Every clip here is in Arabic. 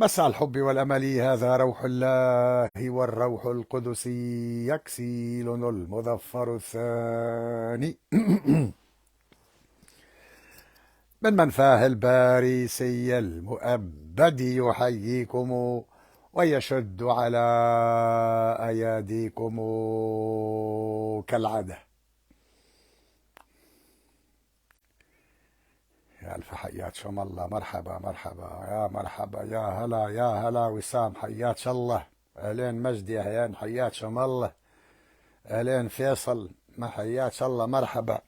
مساء الحب والأمل، هذا روح الله والروح القدس يكسيل المظفر الثاني من منفاه الباريسي المؤبد يحييكم ويشد على أياديكم كالعادة. يا ألف حياك شم الله، مرحبا مرحبا يا مرحبا، يا هلا يا هلا وسام، حياك الله. أهلين مجدي، أهلين حياك شم الله. أهلين فيصل، ما حياك الله، مرحبا.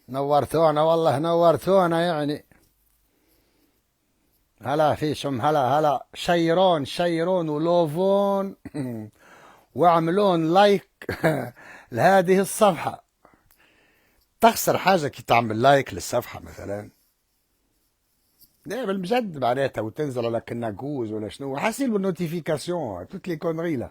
نورتونا والله، نورتونا يعني. هلا فيشم، هلا هلا. شيرون شيرون ولوفون واعملون لايك لهذه الصفحة. تخسر حاجة كي تعمل لايك للصفحة مثلا؟ لا بالمجد معناتها، وتنزل على كناكوز ولا شنو، حاسين بالنوتيفيكاسيون توت لي كونري لا.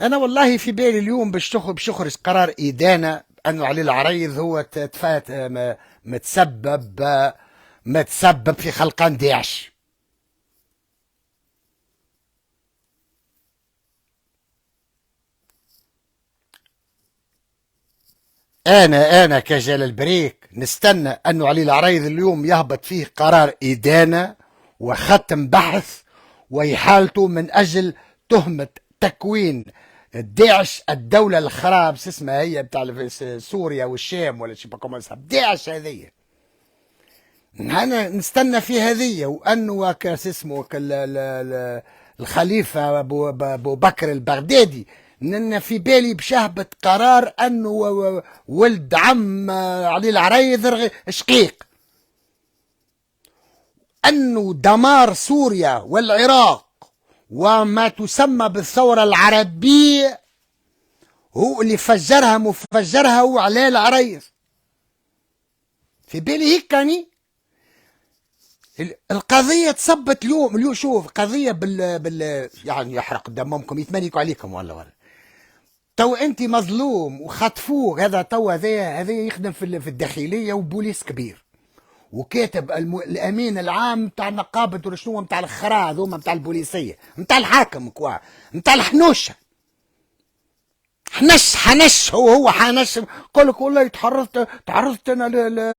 انا والله في بالي اليوم باش تخرج قرار ادانه انه علي العريض هو تفات متسبب في خلقان داعش. انا كجلال البريك نستنى انه علي العريض اليوم يهبط فيه قرار ادانه وختم بحث وإحالته من اجل تهمه تكوين داعش، الدوله الخراب اسمها هي بتاع سوريا والشام ولا شي بكم داعش هذه. انا نستنى في هذه، وانه كاس اسمه الخليفه ابو بكر البغدادي، ان في بالي بشهبة قرار انه ولد عم علي العريض شقيق، انه دمار سوريا والعراق وما تسمى بالثورة العربية هو اللي مفجرها هو علي العريض. في بالي هيك كاني القضية تصبت اليوم شوف قضية يعني يحرق دمكم، يتمنيكوا عليكم ولا تو انت مظلوم وخطفوك. هذا تو هذا يخدم في الداخلية وبوليس كبير، وكاتب الامين العام تاع نقابة ولا شنو نتاع الخرا هذوما نتاع البوليسية نتاع الحاكم كوا نتاع الحنوشة. حنش هو حنش. قال لك والله تعرضت انا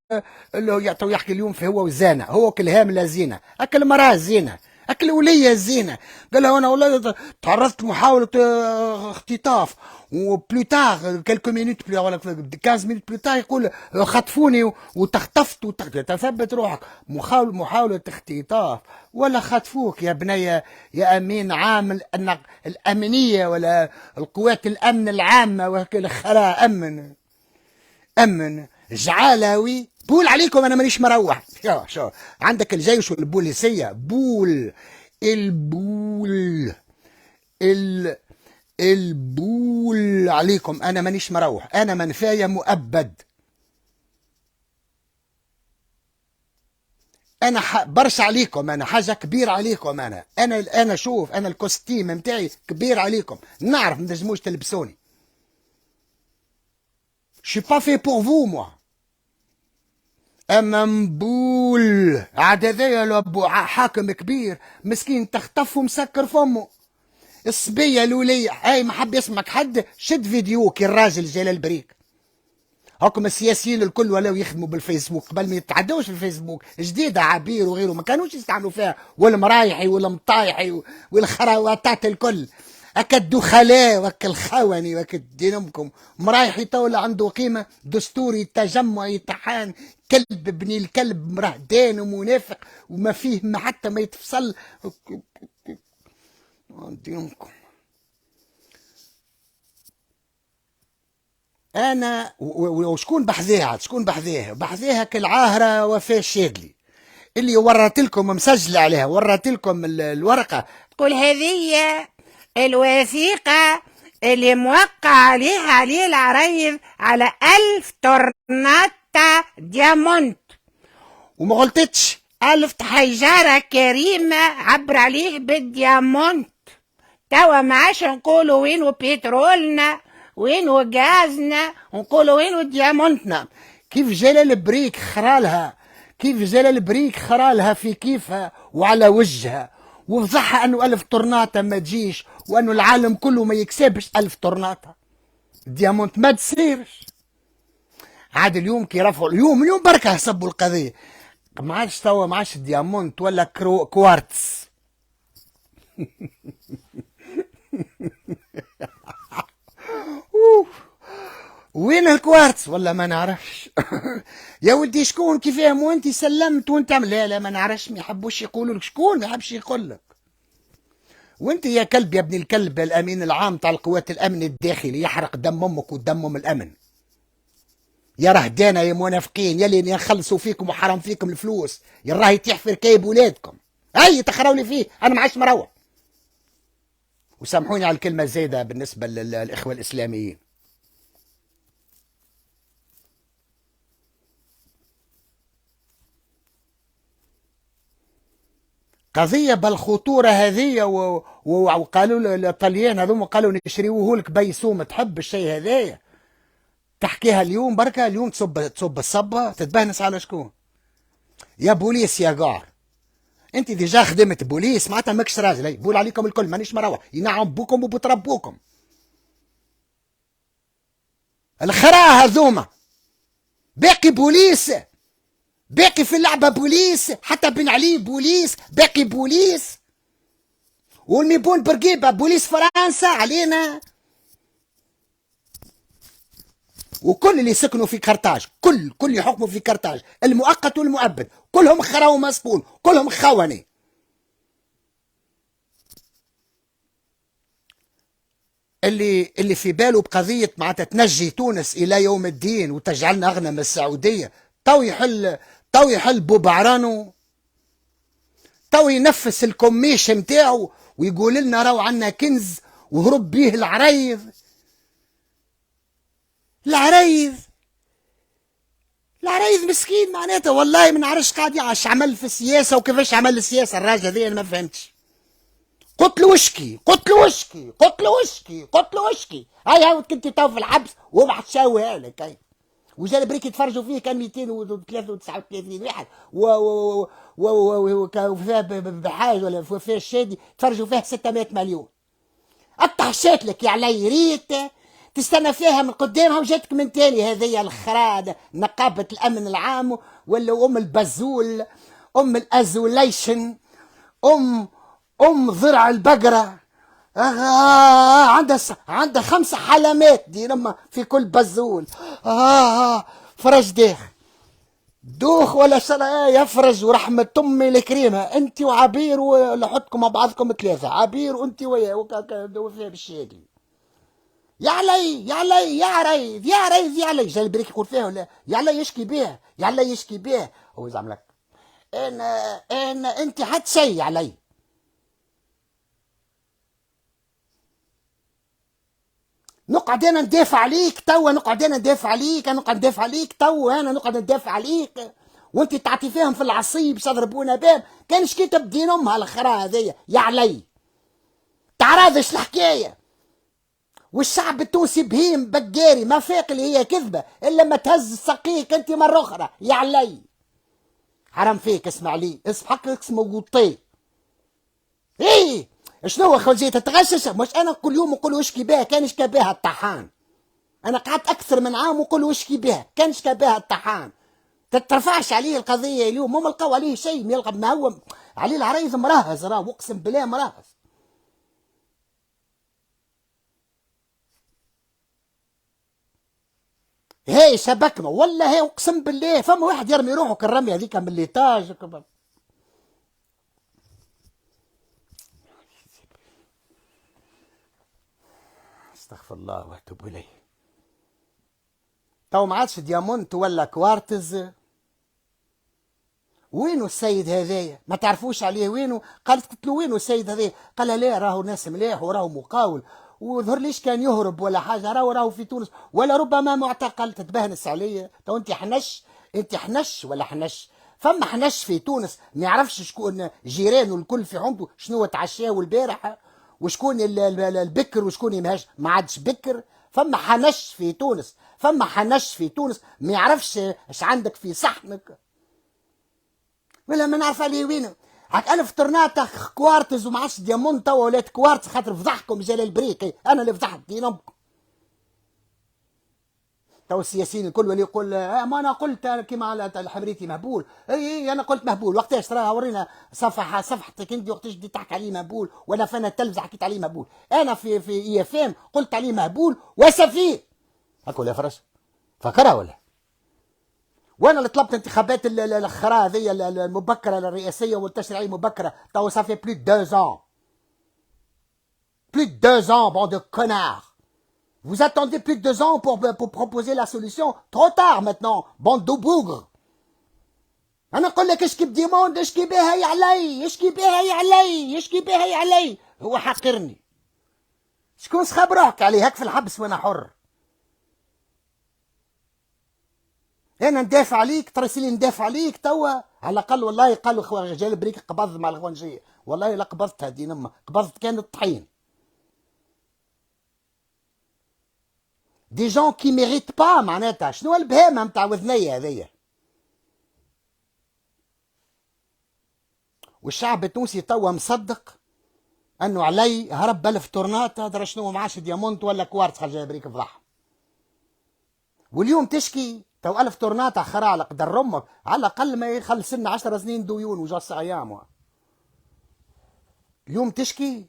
يحكي اليوم في هو وزانه، هو كل هامله زينه، اكل مراه زينه، اكل وليه زينه. قال له انا والله تعرضت محاوله اختطاف، وبلوتار كالكو مينوت ولا 15 مينوت بلوتار يقول خطفوني وتخطفت تثبت روحك. محاوله اختطاف ولا خطفوك يا بنية يا امين عام الامنيه ولا القوات الامن العامه وكل خلا امن جعلاوي. بول عليكم انا مانيش مروح. شو عندك الجيش والبوليسيه البول البول عليكم، انا مانيش مروح، انا منفايه مؤبد. انا برشا عليكم، انا حاجه كبيره عليكم. انا شوف، انا الكوستيم نتاعي كبير عليكم، نعرف ما تنجموش تلبسوني. شي با في بور فو موا. اما مبول عاد هذايا حاكم كبير مسكين تخطف ومسكر فمه. الصبيه الاوليه هاي ما حب يسمعك حد، شد فيديو كي الراجل جلال بريك. هاكم السياسيين الكل ولاو يخدموا بالفيسبوك، قبل ما يتعدوش في الفيسبوك جديده عبير وغيره ما كانوش يستعملوا فيها، والمرايحي والمطايحي والخرواتات الكل هكا الدخلاء وهكا الخوني وهكا دينامكم. مرايحي طول عنده قيمه دستوري تجمعي طحان كلب ابن الكلب مرهدان ومنافق وما فيه ما حتى ما يتفصل دينامكم. انا وشكون بحذاها؟ بحذاها كالعاهره وفاء الشاذلي اللي ورت لكم مسجله عليها، ورت لكم الورقه تقول هذه الوثيقه اللي موقع عليها علي العريض على 1000 طرنات حتى ديامونت. وما غلطتش، ألف حجارة كريمة عبر عليه بالديامونت. توا ما عادش نقولوا وينو بترولنا وينو غازنا، نقولوا وينو ديامونتنا. كيف جلال بريك خرالها، كيف جلال بريك خرالها في كيفها وعلى وجهها، وفضحها انه 1000 طرناطة ما تجيش، وانه العالم كله ما يكسبش 1000 طرناطة. ديامونت ما تصيرش. عاد اليوم كي رفعوا اليوم بركة صبوا القضية، ما عادش توا ما عادش ديامونت ولا كوارتز. وين الكوارتز ولا ما نعرفش. يا ولدي شكون كيفاهم وانت سلمت وانت لا ما نعرفش، ما يحبوش يقولوا لك شكون، ما يحبش يقول لك. وانت يا كلب يا ابن الكلب الامين العام تاع القوات الامن الداخلي يحرق دم امك ودم ام الامن. يا رهدانه يا منافقين يلي نخلصوا فيكم وحرام فيكم الفلوس، يا راه يطيح في ركايب ولادكم. اي تخروا لي فيه انا ما عادش مروح. وسامحوني على الكلمه الزايده بالنسبه للاخوه الاسلاميين. قضية بالخطورة هذه وقالوا الطليان هذوما قالوا نشريوه لك بيسوم، تحب الشيء هذايا تحكيها اليوم بركة، اليوم تصب الصبة تتبهنس على شكون؟ يا بوليس يا قار، انت ديجا خدمت بوليس معناتها ماكش راجل، بول عليكم الكل مانيش مروح، ينعم بوكم وبتربوكم. الخراء هذوما باقي بوليس، باقي في اللعبة بوليس، حتى بن علي بوليس، باقي بوليس، والميبون برقيبة بوليس فرنسا علينا. وكل اللي سكنوا في كرتاج، كل يحكموا في كرتاج، المؤقت والمؤبد، كلهم خراو مسكون، كلهم خوني. اللي في باله بقضية معناتها تنجي تونس إلى يوم الدين وتجعلنا أغنى من السعودية، تو يحل بوبعرانو، تو ينفس الكميش متاعو ويقول لنا راهو عنا كنز وهرب بيه العريض. العريض مسكين معناتها والله ما نعرفش قاعد يعش عمل في السياسة وكيفاش عمل السياسة الراجل هذا، أنا ما فهمتش. قلت له وشكي هاي كنت تو في الحبس وبعد شاويها لك هاي. وجا بريك يتفرجوا فيه كان 239 واحد وفيها بحاج ولا فيها الشادي تفرجوا فيها 600 مليون. الطحشات لك يا علي ريت تستنى فيها من قدامها وجاتك من تاني. هذه الخراد نقابة الأمن العام ولا أم البزول، أم الأزوليشن، أم ضرع البقرة. عندها 5 حلمات دي لما في كل بزول. فرج دوخ ولا شرع يفرج ورحمة أمي الكريمة. أنت وعبير ولحطكم مع بعضكم 3، عبير وأنت وياه وفيها بالشادي. يا علي يا علي جاي بريك يقول فيها ولا يا علي يشكي بيه هو يزعم لك انا انت حد شيء علي. نقعد انا ندافع عليك توا، انا نقعد ندافع عليك وانت تعطي فيهم في العصيب يضربونا باب. كان شكيت بدين امها الخرا هذيا يا علي. تعرضش الحكايه والشعب التونسي بهيم بقاري ما فاق اللي هي كذبه الا ما تهز سقيك انت مره اخرى يا علي. حرام فيك اسمع لي اسمحك اسمه قطي. ايه شنو خوزي تتغشش؟ مش انا كل يوم نقول وشكي بها كان يشكى بها الطحان. انا قعدت اكثر من عام ونقول وشكي بها كان يشكى بها الطحان. تترفعش عليه القضيه اليوم، ما لقوا عليه شيء، يلقى ما هو عليه العرايز مراهز، راه اقسم بالله مراهز. هي شبكنا والله، هي اقسم بالله فما واحد يرمي روحه كالرميه هذيك من الليتاج. استغفر الله واتوب اليه. تو ما عادش ديامونت ولا كوارتز. وينو السيد هذايا؟ ما تعرفوش عليه وينو؟ قلت له وينو السيد هذايا؟ قال لا راهو ناس مليح وراهو مقاول وظهر ليش كان يهرب ولا حاجه، راهو في تونس، ولا ربما معتقل. تتبهنس عليا تو انت حنش، انت حنش ولا حنش؟ فما حنش في تونس ما يعرفش شكون جيرانه الكل في عمده شنو تعشاه البارح، وشكون البكر وشكون يمهاش ما عادش بكر. فما حنش في تونس، فما حنش في تونس ما يعرفش اش عندك في صحنك، ولا ما نعرف عليه وينه. هاك 1000 طرناطة كوارتز وما عادش ديامون توا ولات كوارتز خاطر فضحكم جلال بريكي. انا اللي فضحت دين امكم. تو السياسيين الكل اللي يقول ما انا قلت كيما على الحبريتي مهبول. اي انا قلت مهبول وقتاش؟ ترى ورينا صفحتك انت وقتاش بديت تحكي عليه مهبول، وانا في التلفزه حكيت عليه مهبول. انا في اي اف ام قلت عليه مهبول وسفيه. هاكو يا فرش فكرها ولا؟ وانا اللي طلبت انتخابات الاخرى هذه المبكره الرئاسيه والتشريعيه المبكره. تو صافي بلو دو 2 ans. Plus de 2 ans, bande de connards. Vous attendez plus de 2 ans pour proposer la solution. Trop tard maintenant, bande de bougres. انا نقول لك اشكي بديموند، اشكي بها يا علي، اشكي بها يا علي، اشكي بها يا علي. هو حاقرني. شكون سخاب روحك عليه هاك في الحبس وانا حر؟ انا ندافع عليك، ترسلي ندافع عليك توا على الاقل. والله قالوا رجال بريك قبض مع الغونجيه، والله لا قبضت هذه نما، قبضت كانت طحين. دي جون كي ميريت با معناتها. شنو البهامه نتاع وذنيه هذيا؟ والشعب التونسي توا مصدق انه علي هرب 1000 طرناطه درا شنو معاش ديامونت ولا كوارتز خرج بريك فضح. واليوم تشكي تو 1000 طرناطه خرالق قدر امك، على الاقل ما يخلص لنا 10 سنين ديون وجاس ايام. اليوم تشكي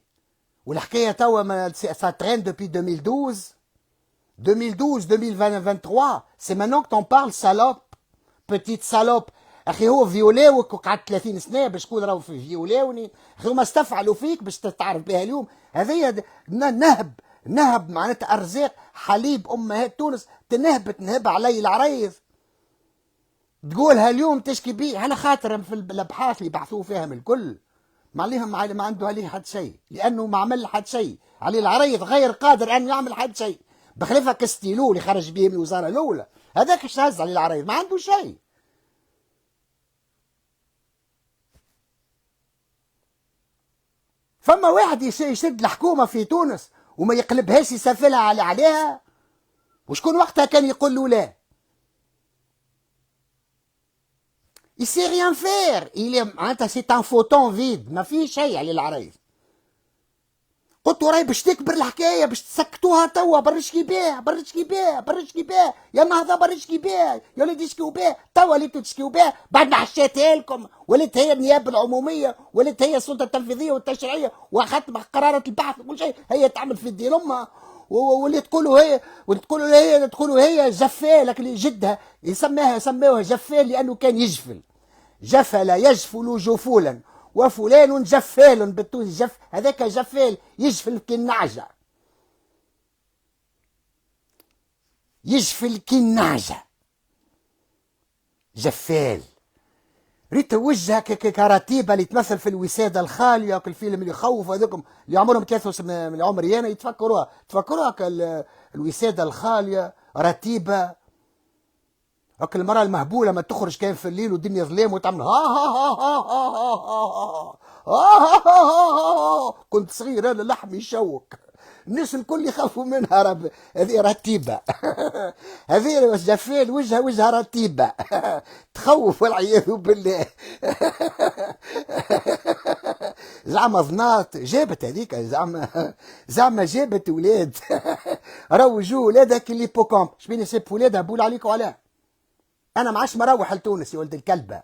والحكايه توا سا ترين دوبي 2012 2023. سي مانون كو تون بارل سالوب، بتيت سالوب. اخي هو فيولاوك وقعدت 30 سنه باش تقول راهو في فيولاوني. اخي هما استفعلوا فيك باش تعرف بها اليوم. هذه نهب معناتها ارزاق حليب امهات تونس تنهب علي العريض. تقولها اليوم تشكي بيه على خاطر في الابحاث اللي بحثوا فيها من الكل ما عليهم، ما عنده عليه حد شيء، لانه ما عمل حد شيء. علي العريض غير قادر ان يعمل حد شيء، بخلافه كستيلو اللي خرج به من الوزاره الاولى، هذاك اش هز علي العريض ما عنده شيء. فما واحد يشد الحكومه في تونس وما يقلبهاش يسفلها عليها، وشكون وقتها كان يقول له لا؟ il sait rien faire. il est معناتها سي ان فوتون فيد، ما فيه شيء على العريض. قلت له راهي باش تكبر الحكايه باش تسكتوها توا. برشكي بيه برشكي بيه برشكي بيه يا نهضه، برشكي بيه يا وليدي تشكيو بيه. توا وليتوا تشكيو بيه بعد ما حشيتها لكم. ولات هي النيابه العموميه، ولات هي السلطه التنفيذيه والتشريعيه، واخذت قرارات البحث وكل شيء هي تعمل في الدين امها. واللي تقولوا هي جفال اللي جدها سموها جفال لانه كان يجفل. جفل يجفل جفولا، وفلان جفال بالتونسي. جف هذاك جفال يجفل كالنعجة، يجفل كالنعجة جفال. ريت وجهك كرتيبة اللي تمثل في الوسادة الخالية، الفيلم اللي يخوف هذوكم اللي عمرهم 3 من عمري انا يتفكروها الوسادة الخالية رتيبة. هاك المرأة المهبولة ما تخرج كان في الليل والدنيا ظلام وتعمل ها ها ها ها ها ها ها ها. كنت صغير انا لحمي يشوك، الناس الكل يخافوا منها. هذه رتيبة. هذه جفال وجهها رتيبة تخوف والعياذ بالله. زعما ظنات جابت هذيك، زعما جابت ولاد. روجوا ولادك اللي بوكومب شبين يسب ولادها بول عليك وعلاه. انا ما عادش مروح لتونس يا ولد الكلبه،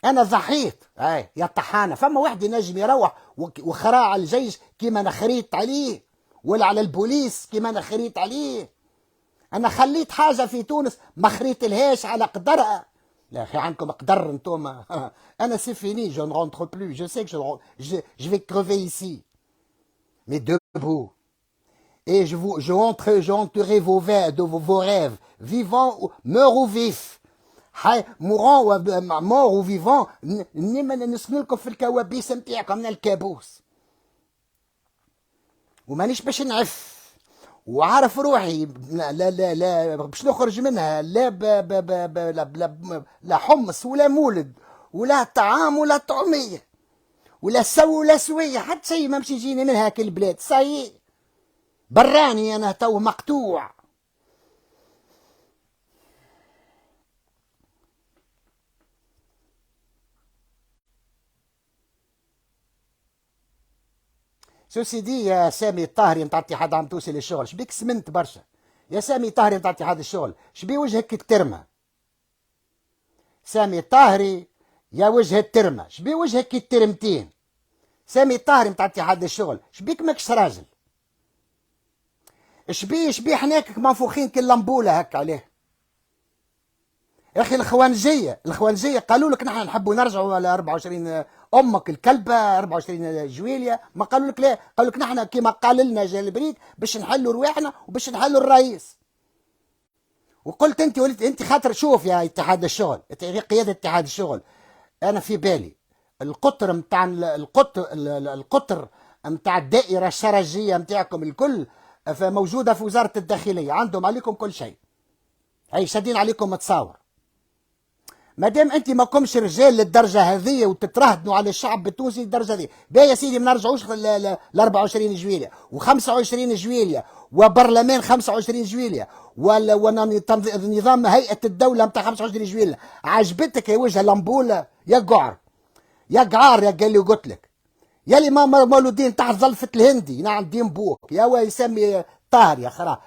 انا ضحيت. يا طحانه. فما واحد ينجم يروح وخرا على الجيش كيما انا خريت عليه، ولا على البوليس كيما انا خريت عليه. انا خليت حاجه في تونس ما خريت لهاش على قدرها. لا اخي عندكم قدر انتوما. انا سي فيني، جو ne rentre plus, je sais que je vais crever ici mais debout. Et je hanterai vos rêves, vivants, meurent ou vifs. mort ou vivant. نسكن لكم في الكوابيس نتاعكم من الكابوس. ومانيش باش نعف، وعارف روحي لا لا لا, لا باش نخرج منها لا لا حمص ولا مولد ولا طعام ولا طعميه ولا سو ولا سويه، حتى شيء ما مش يجيني منها كل البلاد. صاي براني انا تو مقطوع. شو سيدي يا سامي الطاهري نتاع اتحاد عم توصل للشغل، شبيك سمنت برشا يا سامي الطاهري نتاع اتحاد الشغل، شبي وجهك الترمه؟ سامي الطاهري يا وجه الترمه، شبي وجهك الترمتين؟ سامي الطاهري نتاع اتحاد الشغل، شبيك ماكش راجل؟ شبي حناكك منفوخين كل لمبوله هكا عليه؟ يا اخي الخوانجيه قالوا لك نحن نحبوا نرجعوا على 24 امك الكلبه 24 جويليا، ما قالوا لك لا، قالوا لك نحن كيما قال لنا جا البريد باش نحلوا رواحنا وباش نحلوا الرئيس. وقلت انت وليت انت خاطر شوف يا اتحاد الشغل، قياده اتحاد الشغل، انا في بالي القطر نتاع القطر نتاع الدائره الشرجيه نتاعكم الكل موجوده في وزاره الداخليه، عندهم عليكم كل شيء، اي شادين عليكم تصاور. ما دام انت ما كمش رجال للدرجه هذه وتترهدنوا على الشعب التونسي للدرجه هذه، باهي يا سيدي ما نرجعوش ل 24 جويليا و25 جويليا وبرلمان 25 جويليا ونظام هيئه الدوله نتاع 25 جويليا. عجبتك يا وجه لمبوله يا قعر يا قعار يا قال لي قلت لك يا اللي ما مولودين تحت ظلفه الهندي نعم دين بوك يا يسمي طاهر يا خرا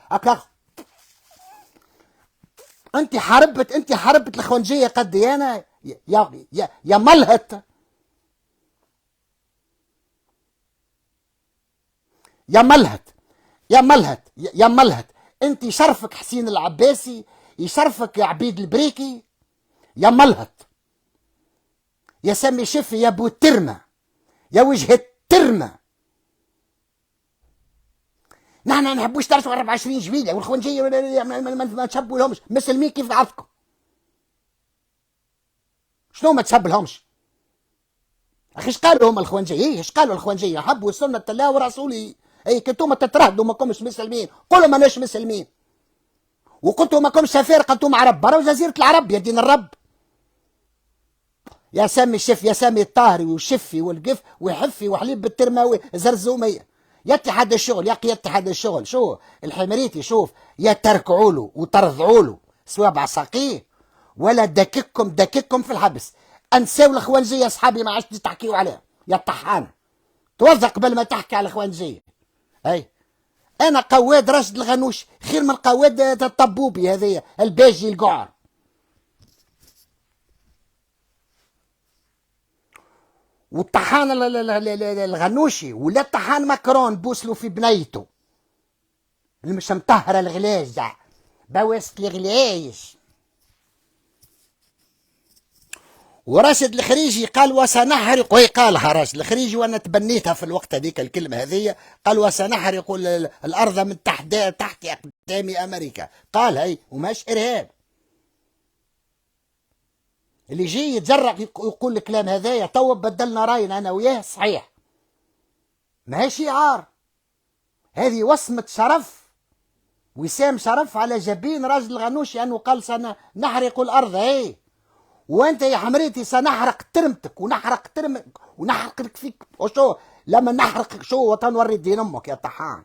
انت حاربت الخونجيه قد انا يا ملهت يا ملهت يا ملهت يا ملهت. انت يشرفك حسين العباسي، يشرفك يا عبيد البريكي، يا ملهت يا سامي شفي يا بو الترمه يا وجه الترمه. نحن ما نحبوش ترجعوا 24 جويليا والخونجيه ما تشبوا لهمش مسلمين كيف بعضكم. شنو ما تشب لهمش؟ اخي ايش قالوا هم الخوانجيه؟ ايش قالوا الخوانجيه؟ حبوا سنه الله ورسوله. اي كنتم تترهدوا ما كنتمش مسلمين، قولوا ماناش مسلمين. وقلتوا ما كنتمش سفارقه انتم عرب، برا جزيره العرب يا دين الرب. يا سامي الشف يا سامي الطاهري والشفي والقف وحفي وحليب بالترماوي زرزوميه. يا اتحاد الشغل يا قيادة اتحاد الشغل، شو الحمريتي شوف، يا تركعوا له وترضعوا له سواب عساقيه ولا دكككم في الحبس. انساو الاخوانجيه اصحابي ما عادش تحكيوا عليها يا طحان. توضع قبل ما تحكي على الاخوانجيه. اي انا قواد راشد الغنوش خير من قواد الطبوبي هذايا الباجي القعر. والطحان الغنوشي ولا الطحان ماكرون بوصلوا في بنيته اللي مش مطهره الغلاج بواسط الغلايش. وراشد الخريجي قال وسنحرق، وهي قالها راشد الخريجي وانا تبنيتها في الوقت هذيك الكلمه هذيا، قال وسنحرق الارض من تحت اقدام امريكا، قال هي وماش ارهاب. اللي يجي يتجرأ يقول الكلام هذايا تو بدلنا راينا انا وياه صحيح، ماهي شعار، هذه وصمه شرف، وسام شرف على جبين راجل الغنوشي انه قال سنحرق الارض. هي وانت يا حمريتي سنحرق ترمتك ونحرق لك فيك وشو لما نحرق شو وتنوري دين امك يا طحان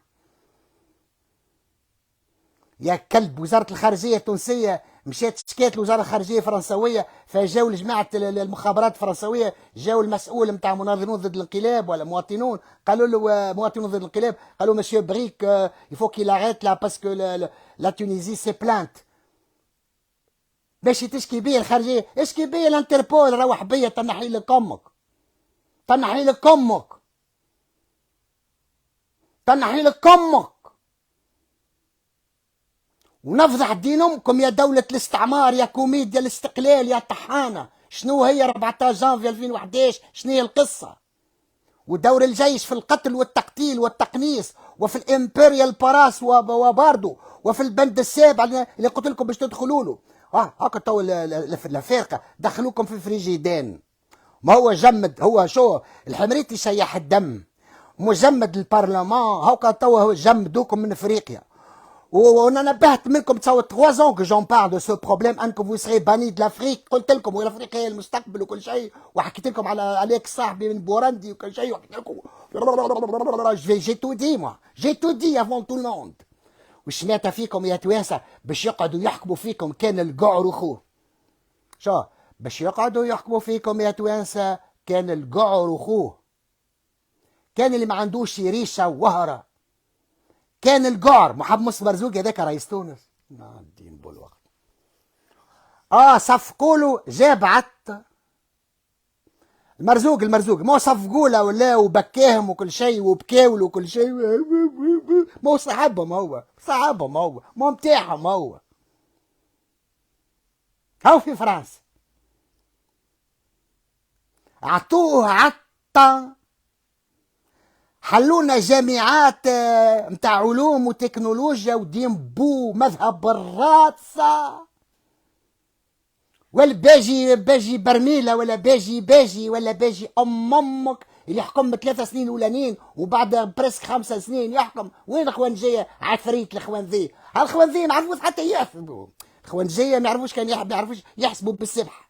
يا كلب. وزاره الخارجيه التونسيه مشات شكات لوزاره الخارجيه الفرنسويه، فجاو لجماعه المخابرات الفرنسويه، جاو المسؤول نتاع مناظرون ضد الانقلاب ولا مواطنون، قالوا له مواطنون ضد الانقلاب، قالوا مسيو بريك يفو كي لاغيت لا باسكو لا تونيزي سي بلانت باش تشكي بيه الخارجيه. اشكي بيه الانتربول، روح بيه تنحي لك امك تنحي لك امك تنحي لك امك ونفضح دين امكم يا دولة الاستعمار يا كوميديا الاستقلال يا طحانة. شنو هي 14 جانفي 2011؟ شنو هي القصة؟ ودور الجيش في القتل والتقتيل والتقنيص وفي الامبريال باراس وباردو وفي البند السابع اللي قلت لكم باش تدخلوا له. هاكا تو الفارقة دخلوكم في فريجيدان. ما هو جمد، هو شو الحمريتي شيح الدم، مجمد البرلمان هاكا توا جمدوكم من افريقيا. وانا نبهت منكم تصور 3 ans que j'en parle de ce problème انكم vous serez bannis de l'Afrique. قلت لكم والافريقيا هي المستقبل وكل شيء، وحكيت لكم على عليك صاحبي من بوراندي وكل شيء، وحكيت لكم j'ai tout dit moi j'ai tout dit avant tout le monde. وسمعت فيكم يا توانسه باش يقعدوا يحكموا فيكم كان القعر خوه. شو باش يقعدوا يحكموا فيكم يا توانسه كان القعر خوه. كان اللي ما عندوش ريشه وهره كان الجار محمد مصطفى مرزوق هذاك رئيس تونس. الدين بالوقت صفقوا له جاب المرزوق ما صفقوا له ولا وبكاهم وكل شيء وبكاول وكل شيء. ما هو صاحبهم هو ما متاعهم هو في فرنسا عطوه عطا. حلونا جامعات متاع علوم وتكنولوجيا ودين بو مذهب الراتسة، ولا باجي برميلة ولا باجي ولا باجي امك اللي يحكم 3 سنين اولانيين وبعد بريسك 5 سنين يحكم. وين الخوانجية عفريت الخوانزية ما عرفوش حتى يحسبوا. الخوانجية ما يعرفوش يحسبوا بالسبح.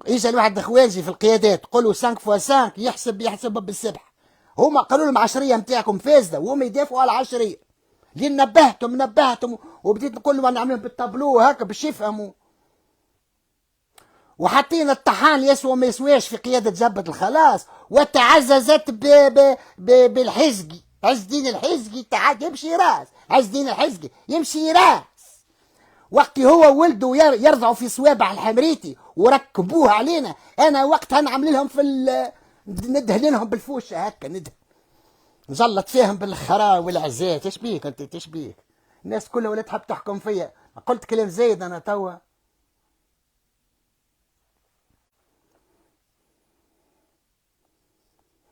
اجا الواحد خوانجي في القيادات قولوا 5 x 5 يحسب بالسبح. هما قالوا لهم 10 نتاعكم فاسده وهم يدافعوا على 10. لين نبهتهم وبديت نقول لهم نعملهم بالطابلو هكا باش يفهموا. وحطينا الطحان يسوى ما يسواش في قياده جبهه الخلاص، وتعززت بالحزقي عز الدين الحزقي يمشي راس. عز الدين الحزقي يمشي راس وقت هو ولده يرضعوا في صوابع الحمريتي وركبوه علينا. انا وقتها نعمل لهم ندهن لهم بالفوشه هكا نزلط فيهم بالخرا والعزات. ايش بيك انت ايش بيك؟ الناس كلها ولا تحب تحكم فيا. قلت كلام زايد انا توا.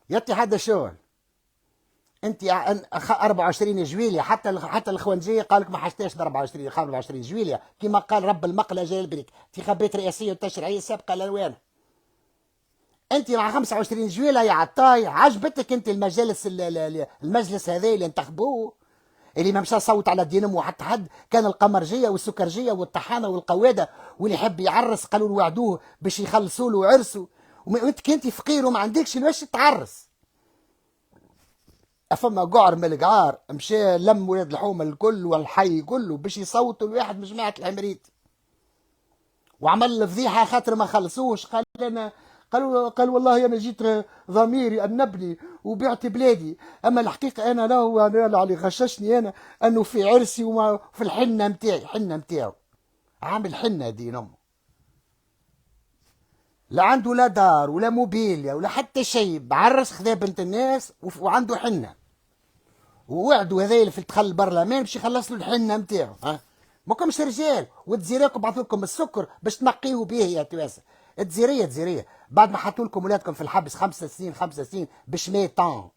يا اتحاد الشغل انت 24 جويلية حتى الخوانجيه قال لك ما حشتاش 24 جويلية كما قال رب المقله جاي البريك انتخابات رئاسيه وتشريعيه سابقه الالوان. انت مع 25 جويلة يا عطاي عجبتك انت المجلس هذا اللي انتخبوه اللي ما مشى صوت على دينامو حتى حد؟ كان القمرجيه والسكرجيه والطحانه والقواده واللي يحب يعرس قالوا له وعدوه باش يخلصوا له عرسه. وانت كنت فقير وما عندكش باش تعرس. فما قعر من القعار مشى لم ولاد الحومه الكل والحي كله باش يصوتوا لواحد من جماعه العمريت وعمل فضيحه خاطر ما خلصوش. قال والله انا جيت ضميري انبني وبعت بلادي. اما الحقيقه انا له اللي غششني انا انه في عرسي وفي الحنه نتاعو عامل حنه دين امه. لا عنده لا دار ولا موبيليا ولا حتى شيء، بعرس خذا بنت الناس وعنده حنه. ووعدوا هذا في دخل البرلمان باش يخلص له الحنه نتاعو. ماكمش رجال وتزيريكم بعثوا لكم السكر باش تنقيوا به يا تواسه. تزيريه بعد ما حطوا لكم ولادكم في الحبس 5 سنين بشميطان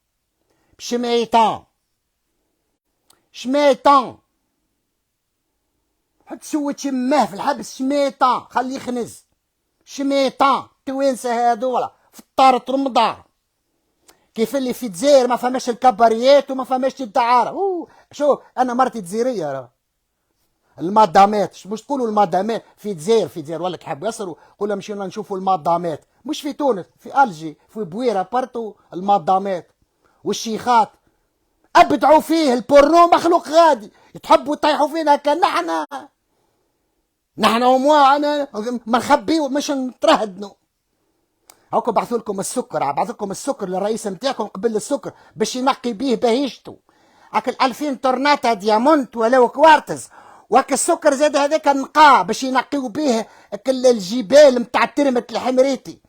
حط سوت شماه في الحبس شميطان خليه يخنز شميطان. توانسه هذولا في الطارة رمضان كيف اللي في الجزائر ما فماش الكباريات وما فماش الدعارة. شوف انا مرتي جزائريه المادامات مش تقولوا المادامات في الجزائر ولا حبوا يصروا قولوا مشينا نشوفوا المادامات مش في تونس في الجي في بويره بارتو المادامات والشيخات ابدعوا فيه. البورنو مخلوق غادي تحبوا تطيحوا فينا كان نحن وموا انا ما نخبيو مش نترهدنوا. هاكم بعثوا لكم السكر للرئيس نتاعكم قبل السكر باش ينقي بيه بهيجته. اكل 2000 طرناطه ديامونت ولا كوارتز وهك السكر زاد هذاك نقاه باش ينقيو به الجبال نتاع ترمت الحمريتي.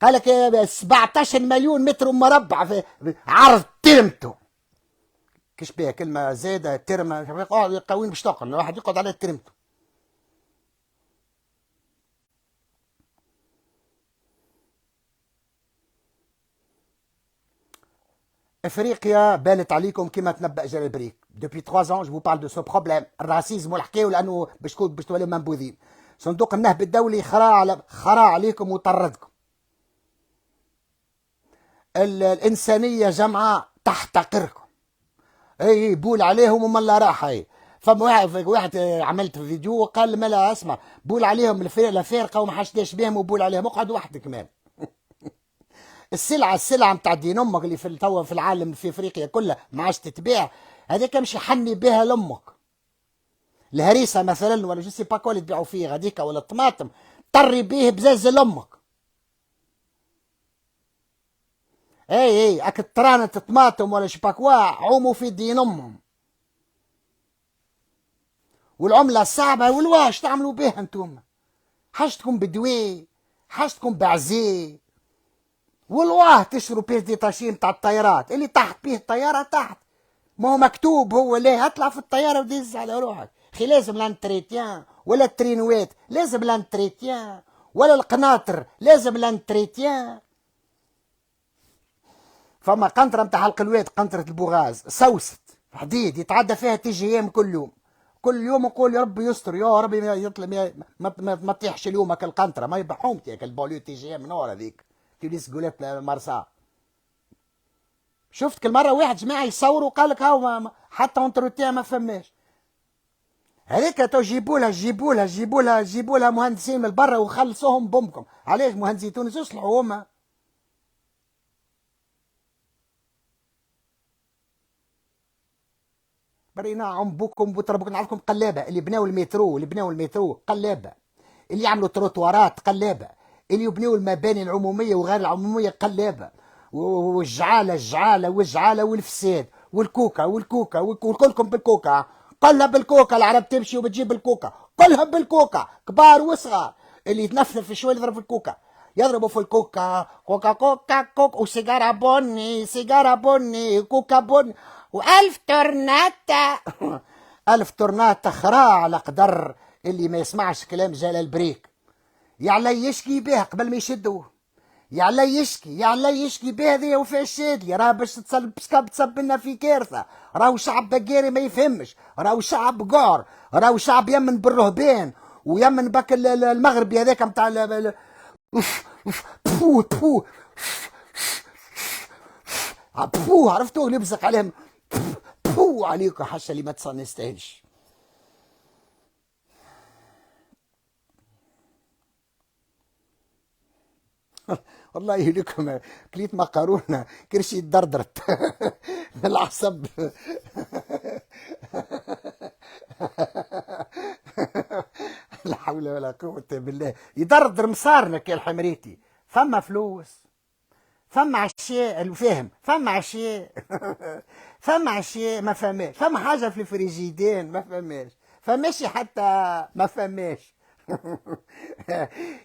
قال لك 17 مليون متر مربع في عرض ترمته. كيش بها كلمه زاده ترمه قوين باش تقل الواحد يقعد على ترمته. افريقيا بانت عليكم كما تنبأ جلال بريك. Depuis 3 ans je vous parle de ce problème الراسيزم والحكايه لانه باش تولوا منبوذين. صندوق النهب الدولي خرا عليكم وطردكم. الإنسانية جمعاء تحتقركم. اي بول عليهم وما لا راح. اي فما واحد عملت فيديو قال ملا اسمع بول عليهم الفارقه وما حشداش بهم وبول عليهم اقعد وحدك كمان. السلعه نتاع دين امك اللي في توا في العالم في افريقيا كلها ما عادش تتباع، هذيك مش حني بها لامك. الهريسه مثلا ولا جو سي با كول تبيعوا فيه هذيك ولا الطماطم طري بيه بزاز لامك. اي اك طرانه طماطم ولا شباكوا عوموا في دين امهم. والعمله الصعبه والواش تعملوا بها انتم؟ حاجتكم بدوي، حاجتكم بعزيه، والواه تشروا بيه ديتاشي نتاع الطيارات اللي تحت بيه الطياره تحت، ما هو مكتوب هو ليه اطلع في الطياره ودز على روحك. خي لازم لانتريتيان ولا الترينوات لازم لانتريتيان ولا القناطر لازم لانتريتيان. فما قنطره نتاع حلق الواد قنطره البوغاز سوست حديد يتعدى فيها تي جي ام كل يوم. كل يوم نقول يا ربي يستر يا ربي يطلع ما تطيحش اليوم القنطره ما يبحومتي البوليو تي جي ام نور هذيك تونس قولت مرسى. شفت كل مره واحد جماعه يصوروا قال لك هاو حتى انتروتيا ما فماش. هذيك تو جيبوا لها مهندسين من برا وخلصوهم بامكم. علاش مهندسي تونس يصلحوا هما؟ برينا عم بوكم بوتربوك نعرفكم قلابه اللي بناو المترو قلابه، اللي يعملوا تروتوارات قلابه، اللي يبنيوا المباني العموميه وغير العموميه قلابه، والجعاله والفساد والكوكا وكلكم بالكوكا. كلها بالكوكا العرب تمشي وبتجيب الكوكا كلها بالكوكا كبار وصغار. اللي يتنفذ في شويه يضرب في الكوكا يضربوا في الكوكا كوكا وسيجاره بني كوكا بني وألف تورناتا. ألف تورناتا خراع على قدر اللي ما يسمعش كلام جلال بريك. يعلى يشكي به قبل ما يشدوه، يعلى يشكي به هذه وفي الشادلي راه باش تصب لنا في كارثه. راهو شعب بقاري ما يفهمش، راهو شعب قعر، راهو شعب يمن بالرهبان ويمن بك المغربي هذاك نتاع بو عرفتوه اللي يبزق عليهم بو عليك حاشا اللي ما نستاهلش. والله لكم كليت مقارونه كرشي دردرت العصب. لا حول ولا قوة بالله. يدردر مصارنك يا الحمريتي. فما فلوس، فما عشاء الفهم، فما عشاء فما عشاء ما فماش، فما حاجة في الفريجيدين ما فماش حتى ما فماش.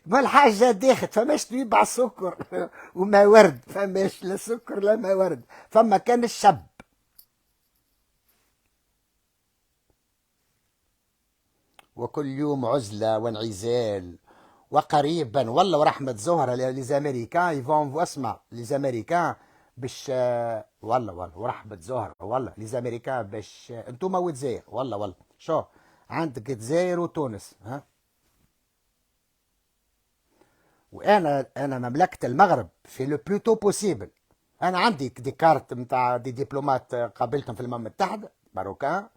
ما الحاجة داخل فماش تبيع سكر وما ورد، فماش لا سكر لا ما ورد. فما كان الشاب وكل يوم عزلة وانعزال. وقريبا والله ورحمة زهرة ليزامريكان يفون اسمع ليزامريكان باش والله ورحمة زهرة والله ليزامريكان باش انتم والجزائر والله شو عندك الجزائر وتونس ها. وانا مملكة المغرب في لو بلوتو بوسيبل. انا عندي دي كارت نتاع دي دبلومات قابلتهم في الامم المتحدة ماروكان،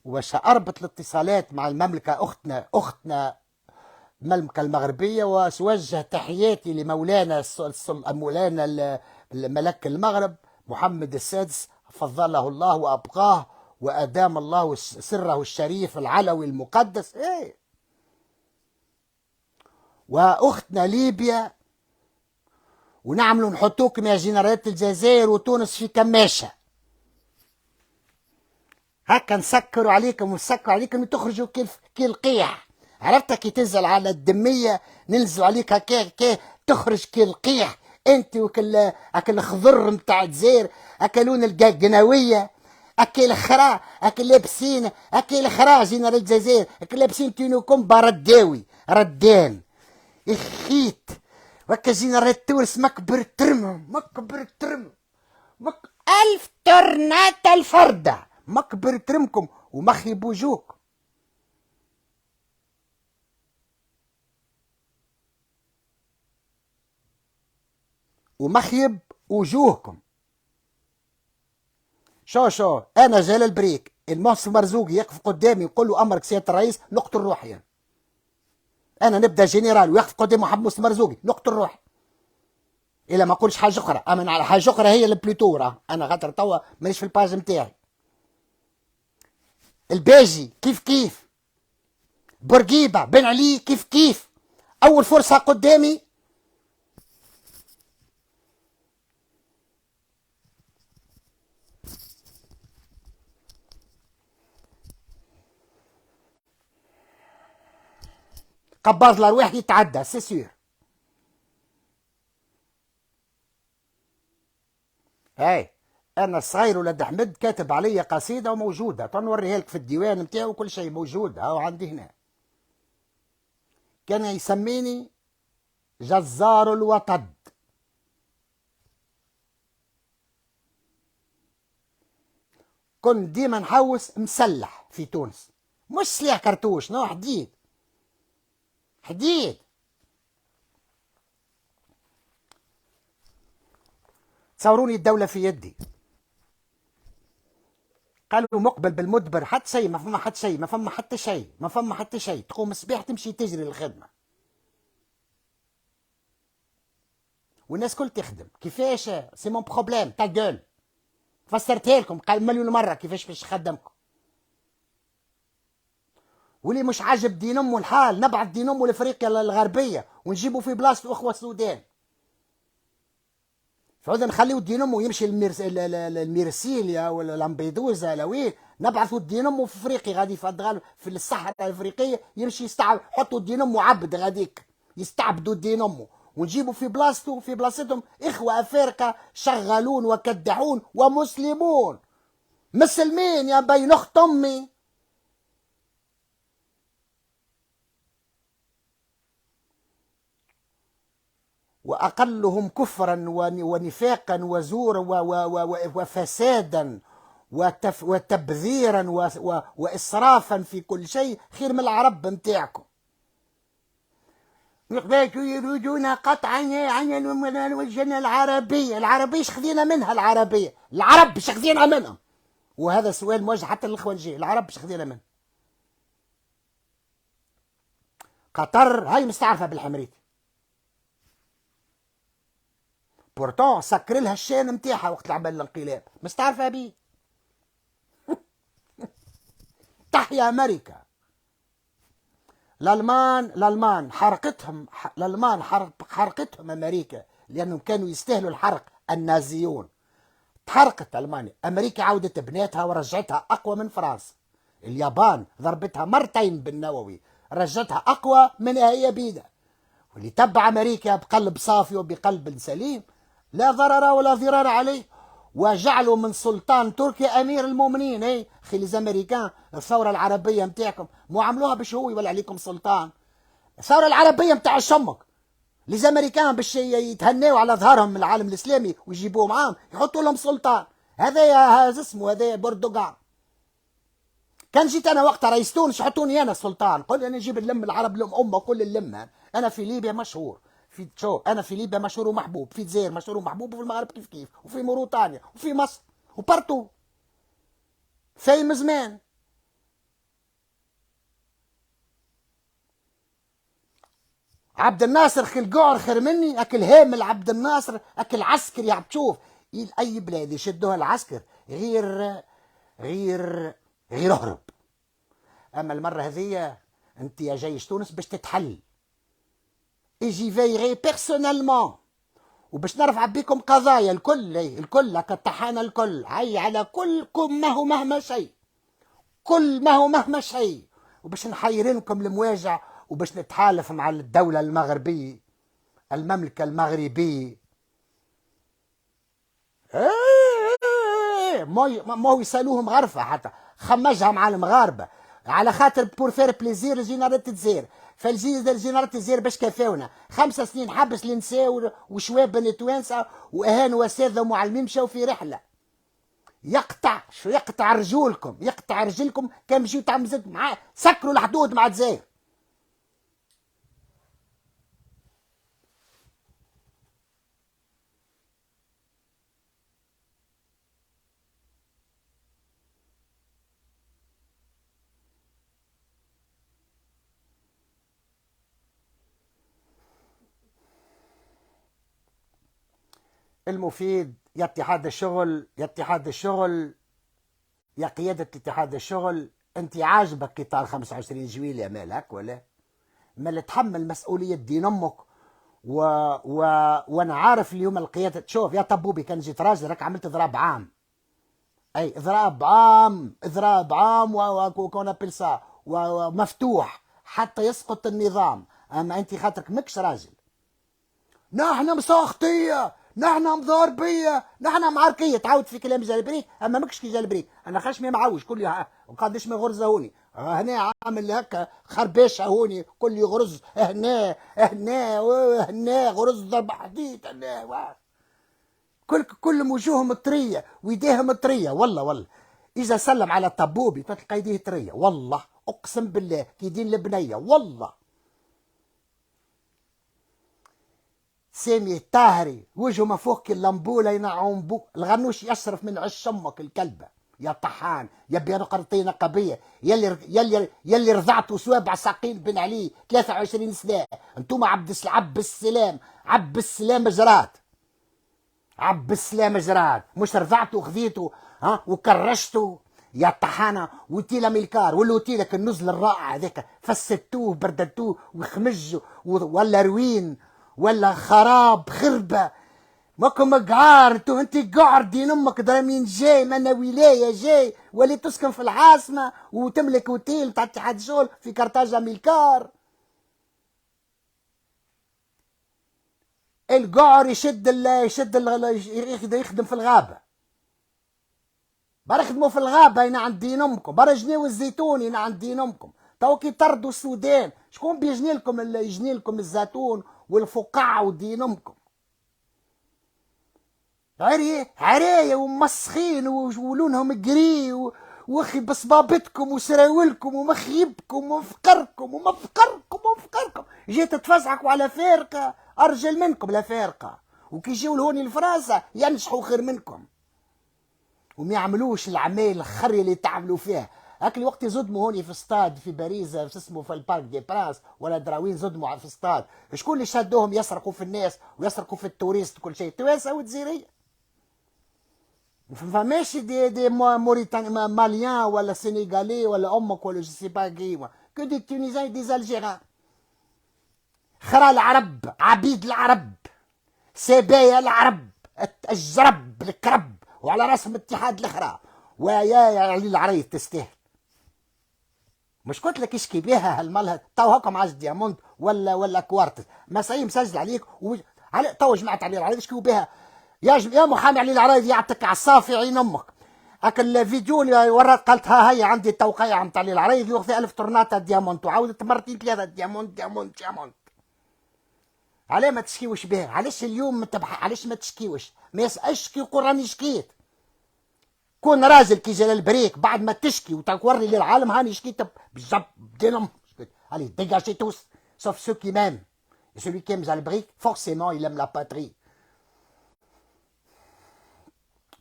وباش اربط الاتصالات مع المملكة اختنا المملكة المغربية. وأوجه تحياتي لمولانا مولانا الملك المغرب محمد السادس فضله الله وأبقاه وأدام الله سره الشريف العلوي المقدس. إيه وأختنا ليبيا، ونعملوا نحطوكم يا جنرالات الجزائر وتونس في كماشة هكا نسكروا عليكم تخرجوا كي القيح. عرفتها كي تنزل على الدمية ننزل عليك هكا تخرج كي القيح انت وكل الخضر نتاع الجزائر اكلون القناوية اكل الخرا اكل لابسين اكل الخرا جينا للجزائر اكل لابسين تينوكم برداوي ردان اخيت وكا جينا رد تونس مكبر ترم ألف تورناتا الفردة مكبر ترمكم ومخي بوجوك. ومخيب وجوهكم. شو انا جلال البريك، المحسن مرزوقي يقف قدامي يقول له امرك سياده الرئيس نقتل روحي يعني. انا نبدا جنرال ويقف قدامي محمد مرزوقي نقتل روحي الا ما نقولش حاجه اخرى. امن على حاجه اخرى هي البلوتو. انا خاطر توا مانيش في الباج نتاعي. الباجي كيف كيف، بورقيبه بن علي كيف كيف. اول فرصه قدامي قباض الارواح يتعدى سي سيور. اي انا الصغير ولاد احمد كاتب علي قصيده وموجوده، تنوريها لك في الديوان نتاعو وكل شيء موجود هاو عندي هنا. كان يسميني جزار الوطد. كنت ديما نحوس مسلح في تونس، مش سلاح كرتوش، نوع حديد حديد. تصوروني الدولة في يدي، قالوا مقبل بالمدبر حتى شيء، ما فما حتى شيء، ما فما حتى شيء، ما فما حتى شيء. تقوم الصباح تمشي تجري للخدمة والناس كل تخدم. كيفاش؟ سي مون بروبليم تا جول. فسرتها لكم قال مليون مرة كيفاش باش نخدمكم. واللي مش عاجب دين امه الحال نبعث دين امه لافريقيا الغربية ونجيبه في بلاصته اخوة السودان. فعودا نخليو دين امه يمشي الميرسيليا ولا لامبيدوزا ولا وين، نبعثوا دين امه في افريقيا غادي في الصحراء الافريقيه يمشي يستعب. حطوا دين امه عبد غاديك يستعبدوا دين امه ونجيبوا في بلاصته في بلاصتهم اخوه افارقه شغالون وكدحون ومسلمون مسلمين يا بين اخت امي. وأقلهم كفرا ونفاقا وزورا وفسادا وتبذيرا وإسرافا في كل شيء خير من العرب متاعكم. يريدون قطع عن الوجنة العربية. العربية شخذينا منها، العربية العرب شخذينا منها. وهذا سؤال موجه حتى للإخوان الجاي، العرب شخذينا منها. قطر هاي مستعرفة بالحمريتي، بورتون سكر لها الشان نتاعها وقت العمل الانقلاب، مستعرفه بيه. تحيا امريكا. الالمان حرقتهم امريكا لانهم كانوا يستاهلوا الحرق. النازيون تحرقت المانيا، امريكا عودت بناتها ورجعتها اقوى من فرنسا. اليابان ضربتها مرتين بالنووي رجعتها اقوى من هي بيدا. واللي تبع امريكا بقلب صافي وبقلب سليم لا ضرر ولا ضرار عليه، وجعلوا من سلطان تركيا امير المؤمنين. اي خي ليزاميريكان الثوره العربيه نتاعكم مو عملوها باش هو يولي عليكم سلطان. الثوره العربيه نتاع شمك ليزاميريكان باش يتهناوا على ظهرهم من العالم الاسلامي ويجيبوه معاهم يحطوا لهم سلطان. هذا اسمه هذا بردوغان. كان جيت انا وقتها رئيس تونس يحطوني انا سلطان، قل انا نجيب نلم العرب لهم امه كل اللمه. انا في ليبيا مشهور، انا في ليبيا مشهور ومحبوب، في الجزائر مشهور ومحبوب، وفي المغرب كيف كيف، وفي موريتانيا وفي مصر وبارتو فاهم زمان. عبد الناصر خي القعر خير مني، اكل هامل عبد الناصر اكل عسكري. عم تشوف اي بلاد يشدوها العسكر غير هرب. اما المره هذيا انت يا جيش تونس باش تتحل اجي فيغي بيرسونيلمون وباش نرفع بكم قضايا الكل كالطحانه الكل. هي على كلكم ما هو مهما شيء، كل ما هو مهما شيء، وباش نحيرنكم المواجع وباش نتحالف مع الدوله المغربيه المملكه المغربيه. ما يسالوهم غرفه حتى خمجها مع المغاربه على خاطر بور فير بليزير لجنرالة الجزائر. فالجنرالة الجزائر باش كفاونا 5 سنين حبس لنساء وشواب نتوانسه واهان واساتذه ومعلمين مشاو في رحله. يقطع رجولكم، يقطع رجلكم. كان مشيو تعمزت معاه سكروا الحدود مع الجزائر. المفيد يا اتحاد الشغل، يا اتحاد الشغل، يا قيادة اتحاد الشغل. انت عاجبك قطار 25 جويلية مالك ولا؟ ما تحمل مسؤولية دين امك. و... و... وانا عارف اليوم القيادة. شوف يا طبوبي، كان جيت راجل راك عملت اضراب عام. اي اضراب عام، اضراب عام وكون ابل سا ومفتوح حتى يسقط النظام. اما انت خاطرك مكش راجل. نحن مساخطية، نحن مضاربية، نحن معركية. تعود في كلام جالبريك اما مكش كي جالبريك. انا خشمي معوج كل وقادش ما غرزة هوني هنا عامل هكا خرباشة هوني كل يغرز هنا هنا هنا غرز ضرب حديد هنا. كل وجوههم مطريه ويديهم مطريه. والله اذا سلم على طبوبي تلقى يديه طريه. والله اقسم بالله كيدين البنيه. والله سامي الطاهري وجهه ما فوق اللمبوله ينعم بوك. الغنوش يشرف من عش امك الكلبه يا طحان يا بيرقرطي نقبيه يلي رضعتوا سوابع ساقين بن علي 23 سنه. انتم عبد السلام جرات. عب السلام جراد مش رضعته وخذيته وكرشته يا طحانه. وتيلا ميلكار والوتيلك النزل الرائع هذاك فسدتوه برددتوه وخمج ولا روين ولا خراب خربه. ماكم قعار انت قعر دين امك درامين جاي من ولايه جاي ولي تسكن في العاصمه وتملك اوتيل تاع اتحاد الشغل في كرتاجه ميلكار. القعر يخدم في الغابه. برا يخدموا في الغابه هنا عند دين امكم. برا جنيو الزيتون هنا عند دين امكم. تو كي طردوا السودان شكون بيجني لكم الزيتون والفقاعه ودين امكم؟ عريه ومسخين ولونهم قري واخي بصبابتكم وسراولكم ومخيبكم ومفقركم جيت تفزعكوا على فارقه ارجل منكم لا فارقه. وكي يجيو لهوني لفرنسا ينجحوا خير منكم وما يعملوش العمايل الخريه اللي تعملوا فيها. هاك الوقت يزدموا هوني في استاد في باريس اسمه في البارك دي براس ولا دراوين زدموا في استاد. شكون اللي شادوهم يسرقوا في الناس ويسرقوا في التوريست وكل شيء؟ توانسه وجزائريه. فماشي دي موريتاني ماليان ولا سينيغالي ولا امك ولا جو سي با كي كو دي تونيزيان دي الجيران. خرا العرب عبيد العرب سبايا العرب الجرب الكرب وعلى راسهم اتحاد الاخرى. ويا علي العريض تستاهل. مش قلت لك اشكي بها هالمالها تو هاكم عاج دياموند ولا كوارتز مسائي مسجل عليك تو جمعت علي العريض اشكيوا بها. يا محامي علي العرايض يعطيك عصافي عين امك. هاك الفيديو اللي ورات قالت هي عندي التوقيع نتاع علي العرايض ياخذ 1000 طرناطه ديامونت وعاودت مرتين ثلاثه ديامونت. علاه ما تشكيوش به؟ علاش اليوم علاش ما تشكيوش؟ ما يسالش كي يقول راني شكيت. كون راجل كي جلال البريك بعد ما تشكي وتوري للعالم هاني شكيت بالضبط بدينهم. Allez, dégagez tous, sauf ceux qui m'aiment. Et celui qui aime Jalbrick, forcément, il aime la patrie.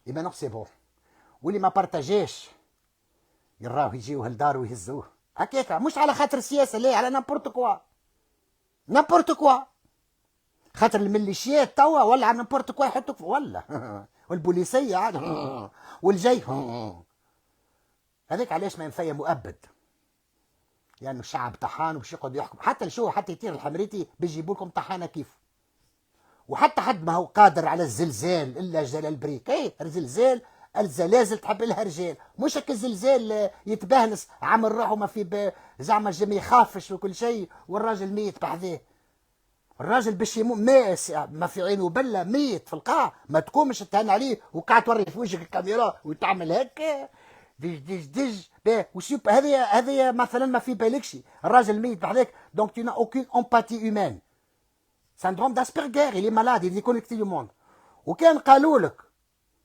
Et maintenant, c'est bon. واللي ما بارتاجيش يراو يجيوه لدار ويهزوه هكاك. مش على خاطر السياسه، لا، على نابورت كوا. خاطر الميليشيات توا ولا على نابورت كوا يحطوك ولا والبوليسيه عاد والجي هذاك. علاش ما ينفيا مؤبد؟ لانه يعني الشعب طحان وباش يقعد يحكم. حتى حتى يطير الحمريتي بيجيبوا لكم طحانه كيف. وحتى حد ما هو قادر على الزلزال الا جلال بريك. الزلزال الزلازل تحب لها رجال. مش هكا الزلزال يتبهنس عامل روحه ما في زعما الجميع يخافش وكل شيء والراجل ميت بحذاه. الراجل باش يموت ما في عينه بله ميت في القاع. ما تقومش تهان عليه وقاعد توري في وجهك الكاميرا وتعمل هكا دج وشوف. هذه مثلا ما في بالكش الراجل ميت بحذاك. دونك tu n'as aucune empathie humaine. syndrome d'Asperger il est malade il est connecté du monde. وكان قالوا لك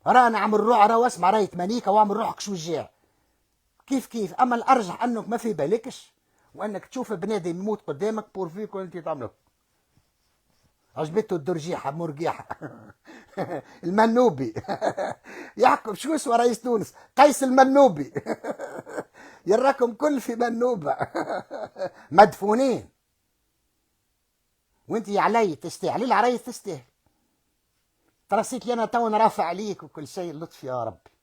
رانا عمل روح راه اسمع راهي تمانيكا واعمل روحك شجاع كيف. اما الارجح انك ما في بالكش وانك تشوف بنادم يموت قدامك بور فيك وانت تعمل عجبته الدرجيحه مرقيحه المنوبي يحكم شو اسمه رئيس تونس؟ قيس المنوبي يراكم كل في منوبه مدفونين. وانت علي تستاهل علي العرايس تستاهل. ترسيت لي انا تو نرافع عليك وكل شيء، اللطف يا ربي.